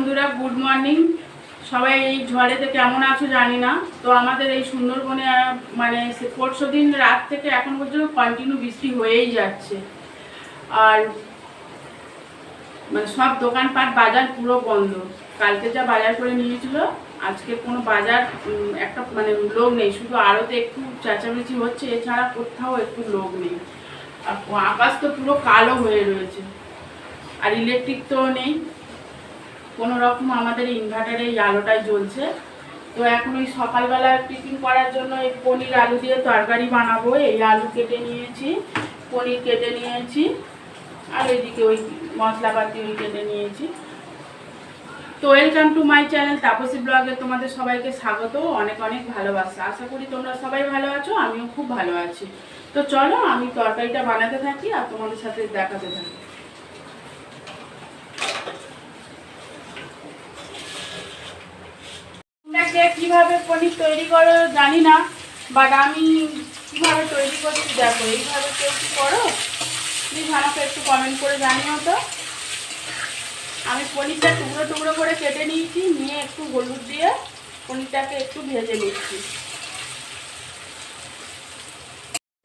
বন্ধুরা, good morning. সবাই এই ঝড়েতে কেমন আছো জানি না। তো আমাদের এই সুন্দরবনে মানে পরশু দিন রাত থেকে এখন পর্যন্ত কন্টিনিউ বৃষ্টি হয়েই যাচ্ছে। আর মানে সব দোকানপাট বাজার পুরো বন্ধ। কালকে যা বাজার করে নিয়েছিল, আজকে কোনো বাজার একটা মানে লোক নেই, শুধু আড়তে একটু চেঁচামেচি হচ্ছে, এছাড়া কোথাও একটু লোক নেই। আর আকাশ তো পুরো কালো হয়ে রয়েছে, আর ইলেকট্রিক তো নেই। কোনো রকম আমাদের ইনভার্টারে এই আলোটাই জ্বলছে। তো এখন ওই সকালবেলা টিফিন করার জন্য এই পনির আলু দিয়ে তরকারি বানাবো। এই আলু কেটে নিয়েছি, পনির কেটে নিয়েছি, আর এদিকে ওই মশলাপাতি ওই কেটে নিয়েছি। তো welcome to my channel Tapasi ব্লগে তোমাদের সবাইকে স্বাগত, অনেক অনেক ভালোবাসা। আশা করি তোমরা সবাই ভালো আছো, আমিও খুব ভালো আছি। তো চলো আমি তরকারিটা বানাতে থাকি আর তোমাদের সাথে দেখাতে থাকি। কিভাবে পনির তৈরি করো জানি না, বাট আমি কিভাবে তৈরি করছি দেখো। এইভাবে কেউ কি করো প্লিজ আমাকে একটু কমেন্ট করে জানিও তো। আমি পনিরটা টুকরো টুকরো করে কেটে নিয়েছি, নিয়ে একটু হলুদ দিয়ে পনিরটাকে একটু ভেজে নিচ্ছি।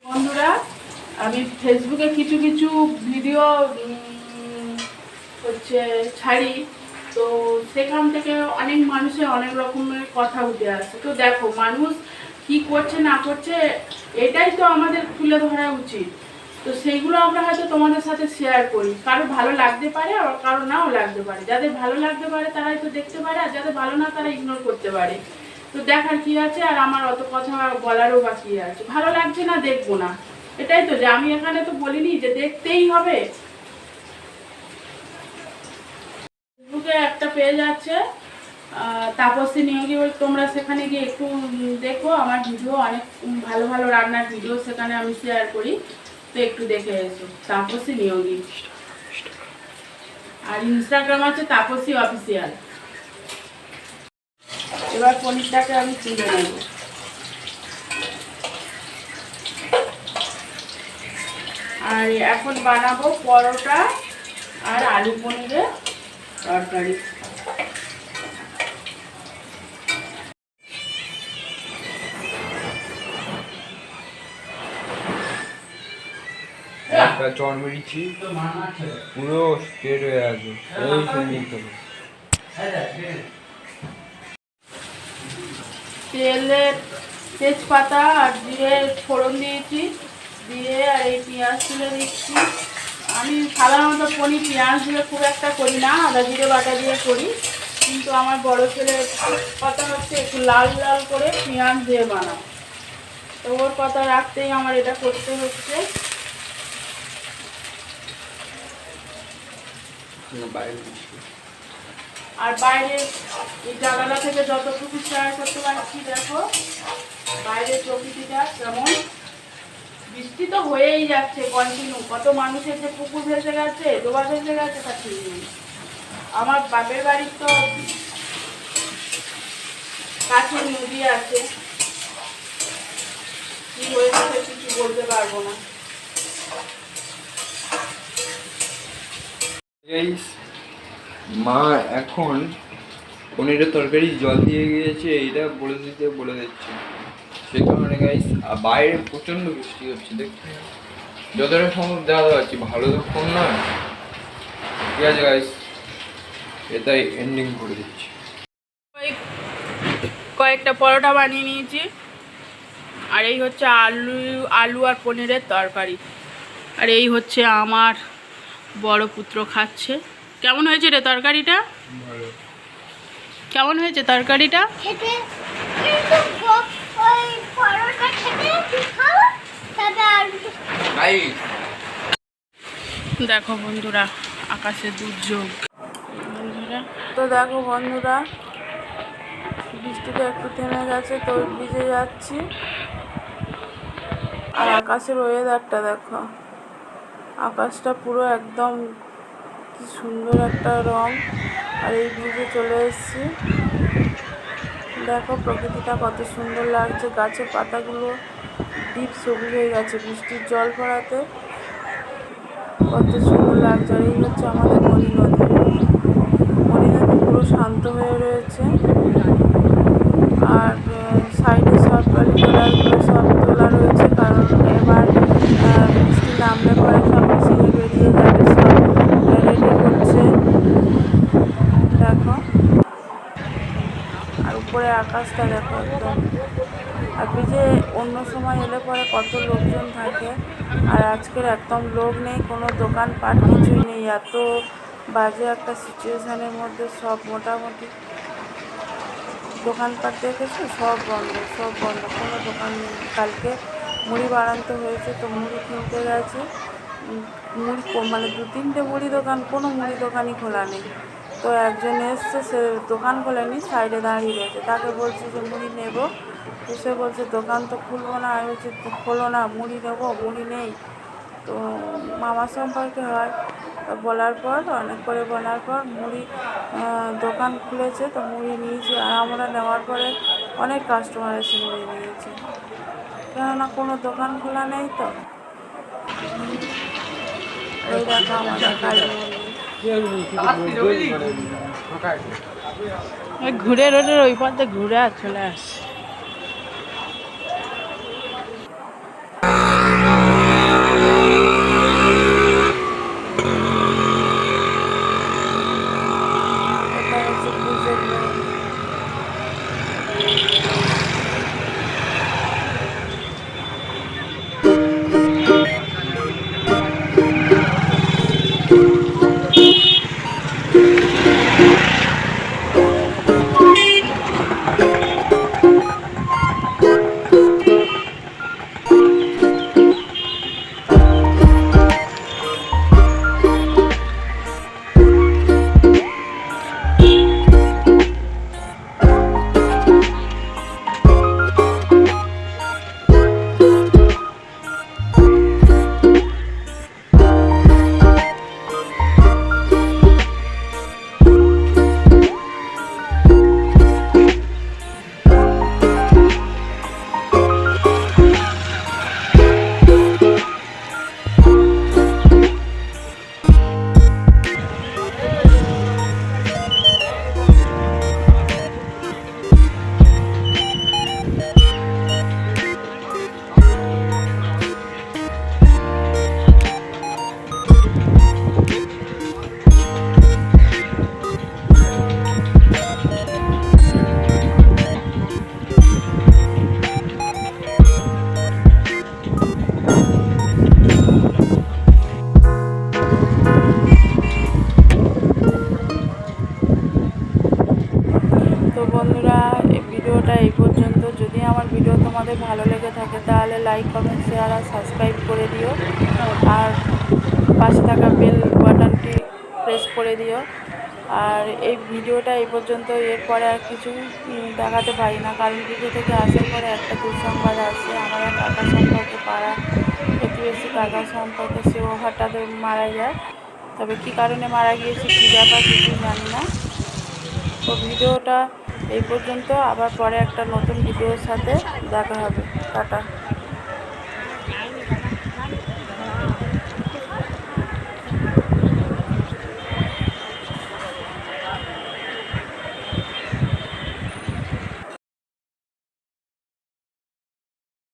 বন্ধুরা, আমি ফেসবুকে কিছু কিছু ভিডিও ছাড়ি, তো সেখান থেকে অনেক মানুষের অনেক রকমের কথা উঠে আসে। তো দেখো মানুষ কি করছে না করছে, এটাই তো আমাদের তুলে ধরা উচিত। তো সেইগুলো আমরা হয়তো তোমাদের সাথে শেয়ার করি। কারো ভালো লাগতে পারে আর কারো নাও লাগতে পারে। যাদের ভালো লাগতে পারে তারাই তো দেখতে পারে, আর যাদের ভালো না তারা ইগনোর করতে পারে। তো দেখার কি আছে, আর আমার অত কথা বলারও বা কি আছে। ভালো লাগছে না দেখবো না, এটাই তো। যে আমি এখানে তো বলিনি যে দেখতেই হবে। ফেসবুকে একটা পেজ আছে তাপসী নিয়োগী, তোমরা সেখানে গিয়ে একটু দেখো। আমার ভিডিও অনেক ভালো ভালো রান্নার ভিডিও সেখানে আমি শেয়ার করি, তো একটু দেখে এসো তাপসী নিয়োগী। আর ইনস্টাগ্রাম আছে তাপসী অফিসিয়াল। এবার পনিরটাকে আমি তুলে নেব। আর এখন বানাবো পরোটা আর আলু পনিরের তরকারি। একটা চর মেরেছি, পুরো স্ট্রেট হয়ে আছে। এই তেলে তেজপাতা আর জিরে ফোড়ন দিয়েছি, দিয়ে আর এই পেঁয়াজ তুলে দিচ্ছি। আমি সাধারণত পনির পেঁয়াজ দিয়ে খুব একটা করি না, আদা জিরে বাটা দিয়ে করি। কিন্তু আমার বড় ছেলের কথা হচ্ছে একটু লাল লাল করে পেঁয়াজ দিয়ে বানাও, তো ওর কথা রাখতেই আমার এটা করতে হচ্ছে। আর বাইরে এই জানালা থেকে যতটুকু শেয়ার করতে পারছি দেখো বাইরের প্রকৃতিটা কেমন। বৃষ্টি তো হয়েই যাচ্ছে কন্টিনিউ। কত মানুষের যে পুকুর ভেসে গেছে, ডোবা ভেসে গেছে তা ঠিক নেই। আমার বাপের বাড়ির তো কাছের নদী আছে, কি হয়েছে কিছু বলতে পারবো না। মা এখন পনিরের তরকারি জল দিয়ে গিয়েছে, এইটা বলে দিচ্ছে। সে কারণে গাইস বাইরে প্রচন্ড বৃষ্টি হচ্ছে, দেখতে যতটা সম্ভব দেখা যাচ্ছে। ভালো তো ফোন না, ঠিক আছে গাইস, এটাই এন্ডিং করে দিচ্ছি। কয়েকটা পরোটা বানিয়ে নিয়েছি, আর এই হচ্ছে আলু আর পনিরের তরকারি। আর এই হচ্ছে আমার বড় পুত্র খাচ্ছে। কেমন হয়েছে রে তরকারিটা? কেমন হয়েছে তরকারিটা? দেখো বন্ধুরা, আকাশে দুর্যোগ। বন্ধুরা তো দেখো বন্ধুরা, বৃষ্টিটা একটু থেমে গেছে, তো ভিজে যাচ্ছি। আর আকাশের ওয়েদারটা দেখো, আকাশটা পুরো একদম কি সুন্দর একটা রং। আর এই ব্রিজে চলে এসেছি, দেখো প্রকৃতিটা কত সুন্দর লাগছে। গাছের পাতাগুলো ডিপ সবুজ হয়ে গেছে বৃষ্টির জল পড়াতে, কত সুন্দর লাগছে। আর এই হচ্ছে আমাদের মণি নদী। মণি নদী পুরো শান্ত হয়ে রয়েছে। আর সাইডে সব ট্রলিগুলো সব তোলা রয়েছে, কারণ এবার বৃষ্টি নামলে পরে সব মিশিয়ে বেরিয়ে যাবে, সব রেডি করছে দেখো। আর উপরে আকাশটা দেখো একদম। আর ব্রিজে অন্য সময় এলে পরে কত লোকজন থাকে, আর আজকের একদম লোক নেই, কোনো দোকানপাট কিছুই নেই। এত বাজে একটা সিচুয়েশানের মধ্যে সব মোটামুটি দোকানপাট দেখেছো সব বন্ধ, সব বন্ধ, কোনো দোকান নেই। কালকে মুড়ি বাড়ান্ত হয়েছে, তো মুড়ি কিনতে গেছে, মুড়ি মানে 2-3টে মুড়ি দোকান, কোনো মুড়ি দোকানই খোলা নেই। তো একজন এসছে, সে দোকান খোলেনি, সাইডে দাঁড়িয়ে রয়েছে, তাকে বলছি যে মুড়ি নেব, তো সে বলছে দোকান তো খুলবো না। আমি বলছি খোলো না, মুড়ি নেবো, মুড়ি নেই। তো মামা সম্পর্কে হয়, তো বলার পর অনেক করে বলার পর মুড়ি দোকান খুলেছে, তো মুড়ি নিয়েছি। আর আমরা নেওয়ার পরে অনেক কাস্টমার এসে মুড়ি নিয়েছে, কেননা কোনো দোকান খোলা নেই। তো এই দেখো আমাদের কালী মন্দির। ঘুরে রোডের ওই পথে ঘুরে আর চলে আসছে। এটা হচ্ছে পুজোর মেন। তো বন্ধুরা, এই ভিডিওটা এই পর্যন্ত। যদি আমার ভিডিও তোমাদের ভালো লেগে থাকে তাহলে লাইক, কমেন্ট, শেয়ার আর সাবস্ক্রাইব করে দিও। আর পাশে থাকা বেল বাটনটি প্রেস করে দিও। আর এই ভিডিওটা এই পর্যন্ত, এরপরে আর কিছু দেখাতে পারি না, কারণ ভিডিও থেকে আসার পরে একটা দুঃসংবাদ আসে। আমার এক কাকা সম্পর্কে, পাড়া প্রতিবেশী কাকা সম্পর্কে, সেও হঠাৎ মারা যায়। তবে কী কারণে মারা গিয়েছে, কী ব্যাপার কিছু জানি না। তো ভিডিওটা এই পর্যন্ত, আবার পরে একটা নতুন ভিডিওর সাথে দেখা হবে। টাটা।